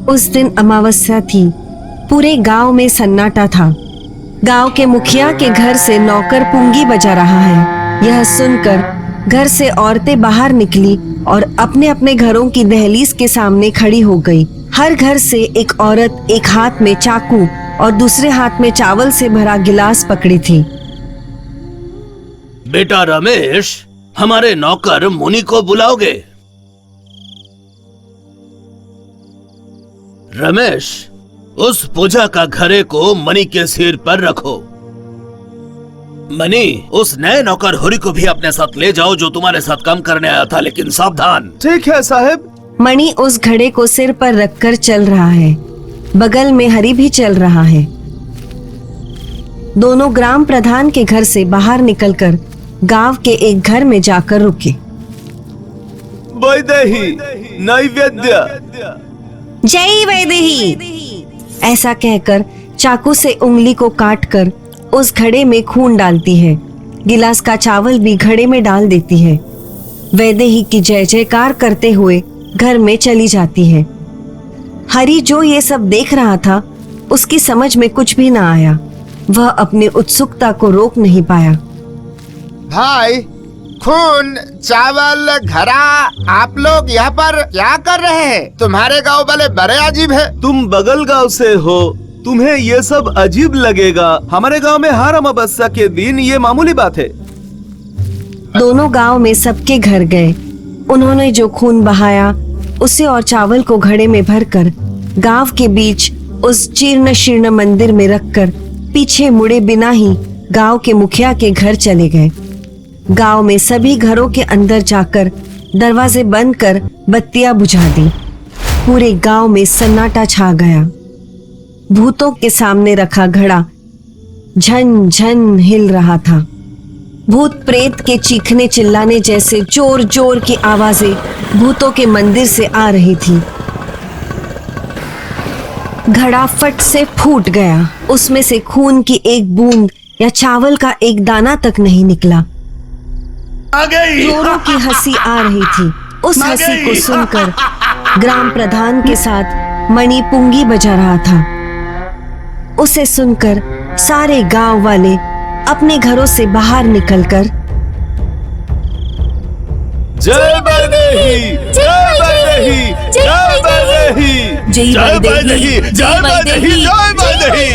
उस दिन अमावस्या थी। पूरे गांव में सन्नाटा था। गांव के मुखिया के घर से नौकर पुंगी बजा रहा है। यह सुनकर घर से औरतें बाहर निकली और अपने अपने घरों की दहलीज के सामने खड़ी हो गई। हर घर से एक औरत एक हाथ में चाकू और दूसरे हाथ में चावल से भरा गिलास पकड़ी थी। बेटा रमेश, हमारे नौकर मुनि को बुलाओगे? रमेश, उस पूजा का घड़े को मणि के सिर पर रखो। मणि, उस नए नौकर हरि को भी अपने साथ ले जाओ जो तुम्हारे साथ काम करने आया था, लेकिन सावधान। ठीक है साहब। मणि उस घड़े को सिर पर रखकर चल रहा है। बगल में हरि भी चल रहा है। दोनों ग्राम प्रधान के घर से बाहर निकलकर गांव के एक घर में जाकर रुके। वैदेही, नैवेद्य। जय वैदेही, ऐसा कहकर चाकू से उंगली को काटकर उस घड़े में खून डालती है। गिलास का चावल भी घड़े में डाल देती है। वैदेही की जय जयकार करते हुए घर में चली जाती है। हरि जो ये सब देख रहा था, उसकी समझ में कुछ भी ना आया। वह अपनी उत्सुकता को रोक नहीं पाया। भाई, खून, चावल, घड़ा, आप लोग यहाँ पर क्या कर रहे हैं? तुम्हारे गांव वाले बड़े अजीब है। तुम बगल गांव से हो, तुम्हें ये सब अजीब लगेगा। हमारे गांव में हर अमावस्या के दिन ये मामूली बात है। दोनों गांव में सबके घर गए। उन्होंने जो खून बहाया उसे और चावल को घड़े में भरकर गांव के बीच उस जीर्ण शीर्ण मंदिर में रखकर पीछे मुड़े बिना ही गांव के मुखिया के घर चले गए। गांव में सभी घरों के अंदर जाकर दरवाजे बंद कर बत्तियां बुझा दी। पूरे गांव में सन्नाटा छा गया। भूतों के सामने रखा घड़ा झन झन हिल रहा था। भूत प्रेत के चीखने चिल्लाने जैसे जोर जोर की आवाजें भूतों के मंदिर से आ रही थी। घड़ा फट से फूट गया। उसमें से खून की एक बूंद या चावल का एक दाना तक नहीं निकला। जोरों की हंसी आ रही थी। उस हंसी को सुनकर ग्राम प्रधान के साथ मणि पुंगी बजा रहा था। उसे सुनकर सारे गांव वाले अपने घरों से बाहर निकलकर जय वैदेही, जय वैदेही, जय वैदेही, जय वैदेही, जय वैदेही, जय वैदेही,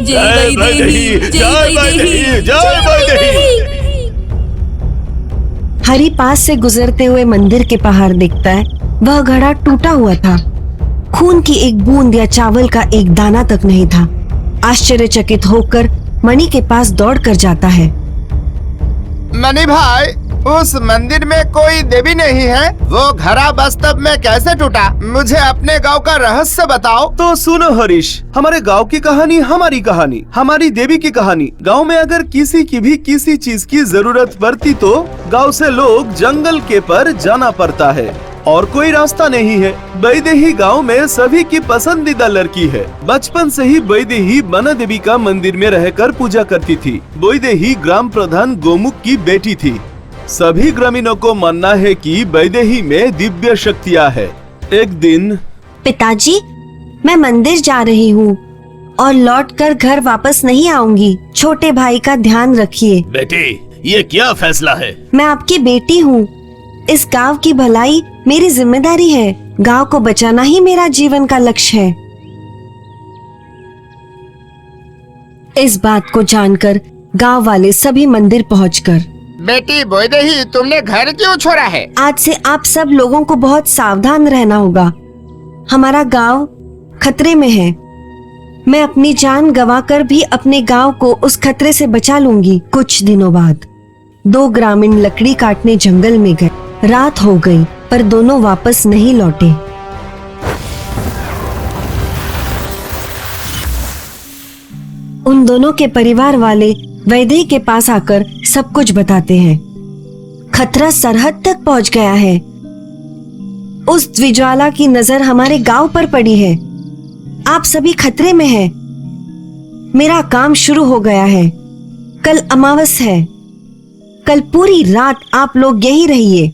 जय वैदेही, जय वैदेही, जय वैदेही। हरि पास से गुजरते हुए मंदिर के बाहर दिखता है। वह घड़ा टूटा हुआ था। खून की एक बूंद या चावल का एक दाना तक नहीं था। आश्चर्यचकित होकर मणि के पास दौड़कर जाता है। मणि भाई, उस मंदिर में कोई देवी नहीं है। वो घड़ा वास्तव में कैसे टूटा? मुझे अपने गांव का रहस्य बताओ। तो सुनो हरीश, हमारे गांव की कहानी हमारी कहानी, हमारी देवी की कहानी। गांव में अगर किसी की भी किसी चीज की जरूरत पड़ती तो गांव से लोग जंगल के पर जाना पड़ता है और कोई रास्ता नहीं है। वैदेही गांव में सभी की पसंदीदा लड़की है। बचपन से ही वैदेही बना देवी का मंदिर में रहकर पूजा करती थी। वैदेही ग्राम प्रधान गोमुख की बेटी थी। सभी ग्रामीणों को मानना है कि वैदेही में दिव्य शक्तियाँ है। एक दिन, पिताजी, मैं मंदिर जा रही हूँ और लौटकर घर वापस नहीं आऊंगी। छोटे भाई का ध्यान रखिए। बेटी, ये क्या फैसला है? मैं आपकी बेटी हूँ। इस गांव की भलाई मेरी जिम्मेदारी है। गांव को बचाना ही मेरा जीवन का लक्ष्य है। इस बात को जानकर गांव वाले सभी मंदिर पहुंचकर, बेटी वैदेही, तुमने घर क्यों छोड़ा है? आज से आप सब लोगों को बहुत सावधान रहना होगा। हमारा गांव खतरे में है। मैं अपनी जान गंवाकर भी अपने गांव को उस खतरे से बचा लूंगी। कुछ दिनों बाद 2 ग्रामीण लकड़ी काटने जंगल में गए। रात हो गई पर दोनों वापस नहीं लौटे। उन दोनों के परिवार वाले वैदेही के पास आकर सब कुछ बताते हैं। खतरा सरहद तक पहुंच गया है। उस द्विज्वाला की नजर हमारे गांव पर पड़ी है। आप सभी खतरे में हैं। मेरा काम शुरू हो गया है। कल अमावस है। कल पूरी रात आप लोग यही रहिए।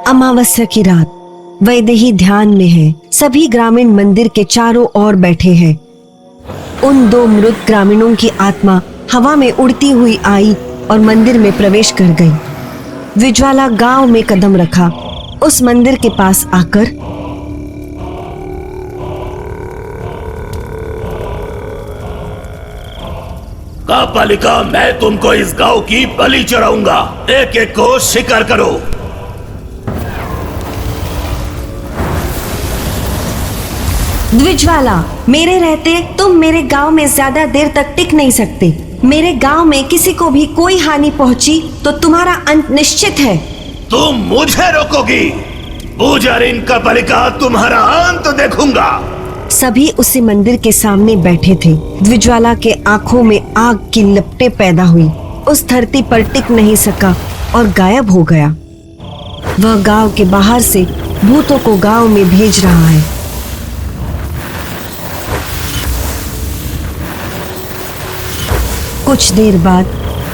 अमावस्या की रात वैदेही ध्यान में है। सभी ग्रामीण मंदिर के चारों ओर बैठे हैं। उन 2 मृत ग्रामीणों की आत्मा हवा में उड़ती हुई आई और मंदिर में प्रवेश कर गई। विज्वाला गांव में कदम रखा। उस मंदिर के पास आकर कापालिका, मैं तुमको इस गांव की बलि चढ़ाऊंगा। एक एक को शिकार करो। द्विजवाला, मेरे रहते तुम मेरे गांव में ज्यादा देर तक टिक नहीं सकते। मेरे गांव में किसी को भी कोई हानि पहुंची तो तुम्हारा अंत निश्चित है। तुम मुझे रोकोगी? पूजारिन कापालिका, तुम्हारा अंत देखूंगा। सभी उसी मंदिर के सामने बैठे थे। द्विजवाला के आंखों में आग की लपटें पैदा हुई। उस धरती पर टिक नहीं सका और गायब हो गया। वह गांव के बाहर से भूतों को गांव में भेज रहा है। कुछ देर बाद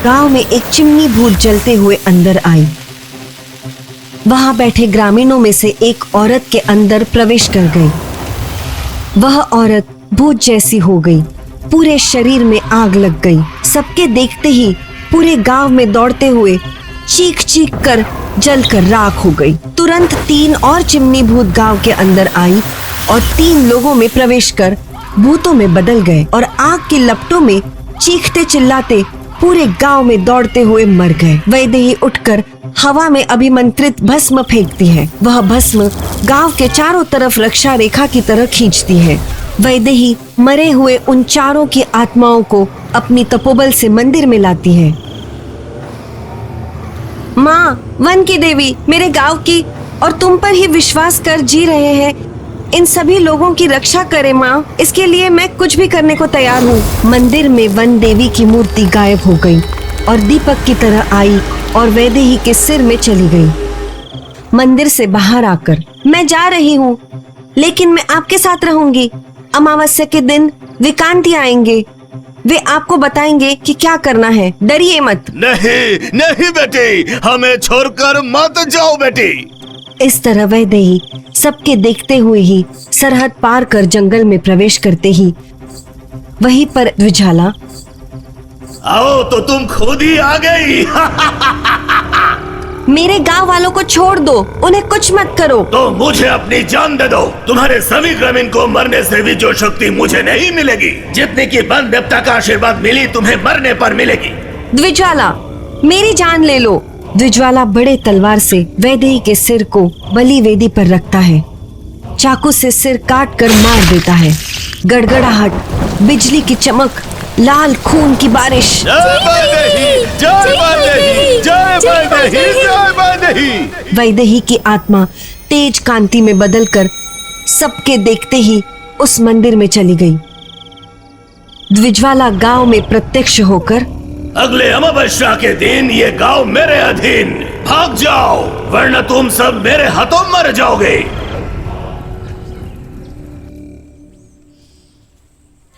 गांव में एक चिमनी भूत जलते हुए अंदर आई। वहां बैठे ग्रामीणों में से एक औरत के अंदर प्रवेश कर गई। वह औरत भूत जैसी हो गई। पूरे शरीर में आग लग गई। सबके देखते ही पूरे गांव में दौड़ते हुए चीख चीख कर जलकर राख हो गई। तुरंत 3 और चिमनी भूत गांव के अंदर आई और 3 लोगों में प्रवेश कर भूतों में बदल गए और आग की लपटों में चीखते चिल्लाते पूरे गांव में दौड़ते हुए मर गए। वैदेही उठकर हवा में अभिमंत्रित भस्म फेंकती है। वह भस्म गांव के चारों तरफ रक्षा रेखा की तरह खींचती है। वैदेही मरे हुए उन चारों की आत्माओं को अपनी तपोबल से मंदिर में लाती है। माँ, वन की देवी मेरे गांव की और तुम पर ही विश्वास कर जी रहे हैं। इन सभी लोगों की रक्षा करे माँ। इसके लिए मैं कुछ भी करने को तैयार हूँ। मंदिर में वन देवी की मूर्ति गायब हो गई और दीपक की तरह आई और वैदेही के सिर में चली गई। मंदिर से बाहर आकर, मैं जा रही हूँ, लेकिन मैं आपके साथ रहूंगी। अमावस्या के दिन विकांती आएंगे। वे आपको बताएंगे कि क्या करना है। डरिए मत। नहीं नहीं बेटी, हमें छोड़कर मत जाओ बेटी। इस तरह वैदेही सबके देखते हुए ही सरहद पार कर जंगल में प्रवेश करते ही वहीं पर द्विजाला, आओ तो तुम खुद ही आ गई। मेरे गांव वालों को छोड़ दो, उन्हें कुछ मत करो। तो मुझे अपनी जान दे दो। तुम्हारे सभी ग्रामीण को मरने से भी जो शक्ति मुझे नहीं मिलेगी, जितनी की वन देवता का आशीर्वाद मिली, तुम्हें मरने पर मिलेगी। द्विजाला, मेरी जान ले लो। द्विजवाला बड़े तलवार से वैदेही के सिर को बलि वेदी पर रखता है। चाकू से सिर काट कर मार देता है। गड़गड़ाहट, बिजली की चमक, लाल खून की बारिश। जय वैदेही, जय वैदेही, जय वैदेही, जय वैदेही। वैदेही की आत्मा तेज कांति में बदलकर सबके देखते ही उस मंदिर में चली गई। द्विजवाला गांव में प्रत्यक्ष होकर, अगले अमावस्या के दिन ये गांव मेरे अधीन। भाग जाओ, वरना तुम सब मेरे हाथों मर जाओगे।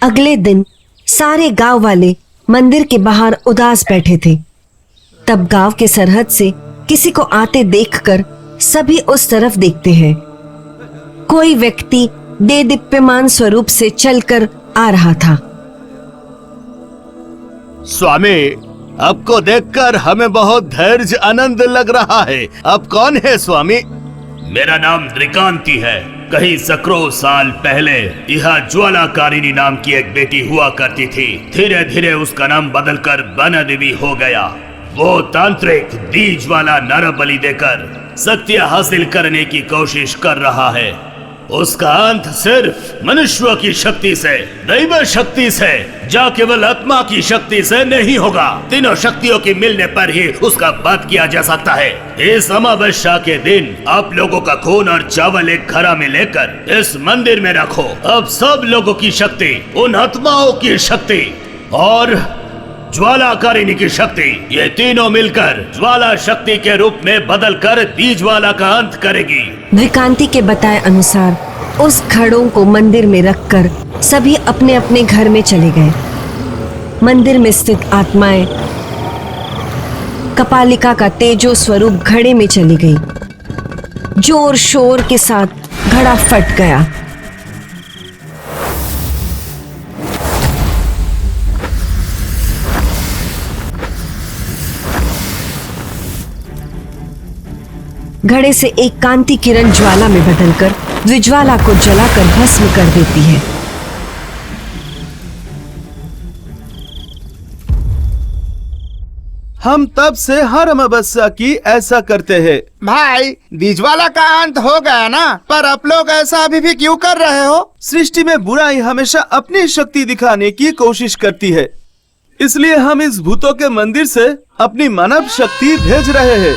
अगले दिन सारे गांव वाले मंदिर के बाहर उदास बैठे थे। तब गांव के सरहद से किसी को आते देखकर सभी उस तरफ देखते हैं। कोई व्यक्ति देदीप्यमान स्वरूप से चलकर आ रहा था। स्वामी, आपको देखकर हमें बहुत धैर्य आनंद लग रहा है। आप कौन है स्वामी? मेरा नाम त्रिकांति है। कहीं सैकड़ों साल पहले यहाँ ज्वालाकारिणी नाम की एक बेटी हुआ करती थी। धीरे धीरे उसका नाम बदलकर बना देवी हो गया। वो तांत्रिक दीजवाला नर बलि देकर सत्य हासिल करने की कोशिश कर रहा है। उसका अंत सिर्फ मनुष्य की शक्ति से, दैव शक्ति से, जा केवल आत्मा की शक्ति से नहीं होगा। तीनों शक्तियों के मिलने पर ही उसका वध किया जा सकता है। इस अमावस्या के दिन आप लोगों का खून और चावल एक घड़ा में लेकर इस मंदिर में रखो। अब सब लोगों की शक्ति, उन आत्माओं की शक्ति और ज्वालाकारिणी की शक्ति, ये तीनों मिलकर ज्वाला शक्ति के रूप में बदलकर दीजवाला का अंत करेगी। विकांति के बताए अनुसार उस घड़ों को मंदिर में रखकर सभी अपने अपने घर में चले गए। मंदिर में स्थित आत्माएं कपालिका का तेजो स्वरूप घड़े में चली गई। जोर शोर के साथ घड़ा फट गया। घड़े से एक कांति किरण ज्वाला में बदलकर द्विज्वाला को जलाकर भस्म कर देती है। हम तब से हर अमावस्या की ऐसा करते हैं। भाई द्विज्वाला का अंत हो गया ना, पर आप लोग ऐसा अभी भी क्यों कर रहे हो? सृष्टि में बुराई हमेशा अपनी शक्ति दिखाने की कोशिश करती है, इसलिए हम इस भूतों के मंदिर से अपनी मानव शक्ति भेज रहे हैं।